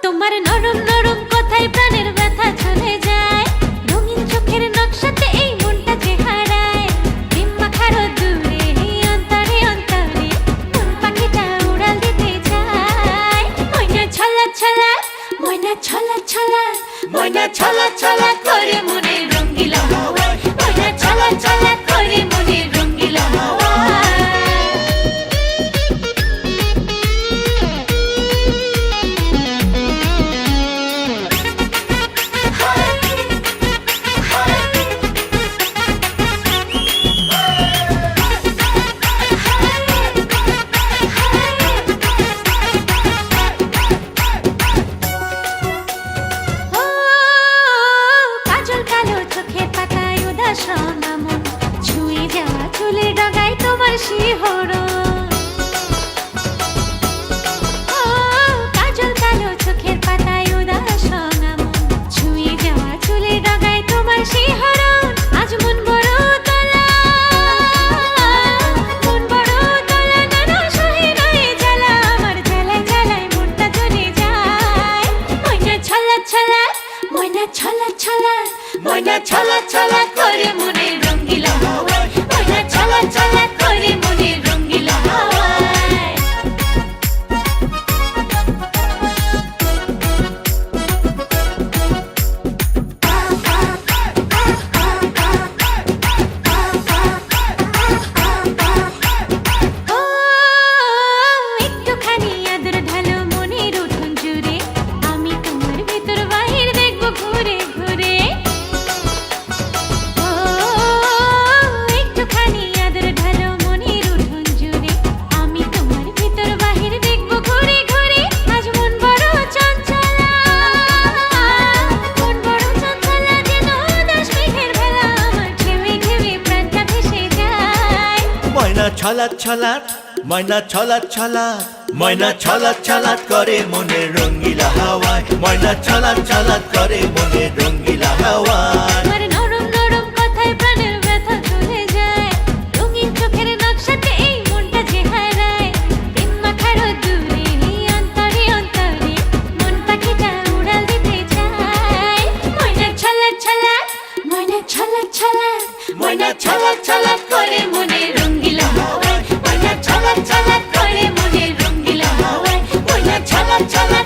তোমার নরম নরম কথায় প্রাণের ব্যথা চলে যায়। রঙিন চোখের নকশাতে এই মনটা যে হারায়। প্রেম মাখার দূরে অন্তরে অন্তরে মন পাখিটা উড়াল দিতে চায়। ময়না ছলা ছলা, ময়না ছলা ছলা, ময়না ছলা ছলা করে মনে রঙিলা হাওয়ায়। ময়না ছলা ছলা করে মনে রঙিলা হাওয়ায়। ছুঁয়ে যাওয়া চুলের ডগায় তোমার শিহরণ। কাজল কালো চোখের পাতায় উদাস নামন। ছুঁয়ে যাওয়া চুলের ডগায় তোমার শিহরণ। আজ মন বড় তোলা, মন বড় তোলা, নানা সহে নয় জ্বালা। আমার জ্বালায় জ্বালায় মনটা জ্বলে যায়। ময়না ছলা ছলা, ময়না ছলা ছলা, ময়না ছলা ছলা করে মনে রঙিলা হাওয়ায়। ময়না ছলা ছলা করে মনে রঙিলা হাওয়ায়। একটুখানি আদর ঢালো মনের উঠোন জুড়ে। আমি তোমার ভেতর বাহির দেখবো ঘুরে ঘুরে। একটুখানি আদর ঢালো মনের উঠোন জুড়ে। আমি তোমার ভেতর বাহির দেখবো ঘুরে ঘুরে। আজ মন বড় চঞ্চলা, মন বড় চঞ্চলা, যেন উদাস মেঘের ভেলা। আমার ঢেউে ঢেউে প্রাণটা ভেসে যায়। ময়না ছলা ছলা, ময়না ছলা ছলা, ময়না ছলা ছলা করে মনে রঙিলা হাওয়ায়। ময়না ছলা ছলা করে মনে রঙিলা হাওয়ায়। তোমার নরম নরম কথায় প্রাণের ব্যথা চলে যায়। রঙিন চোখের নকশাতে এই মনটা যে হারায়। প্রেম মাখার দূরে অন্তরে অন্তরে মন পাখিটা উড়াল দিতে চায়। ময়না ছলা ছলা, ময়না ছলা ছলা, ময়না ছলা ছলা করে মনে রঙিলা হাওয়ায়। ময়না ছলা ছলা করে মনে রঙিলা হাওয়ায়। ময়না ছলা ছলা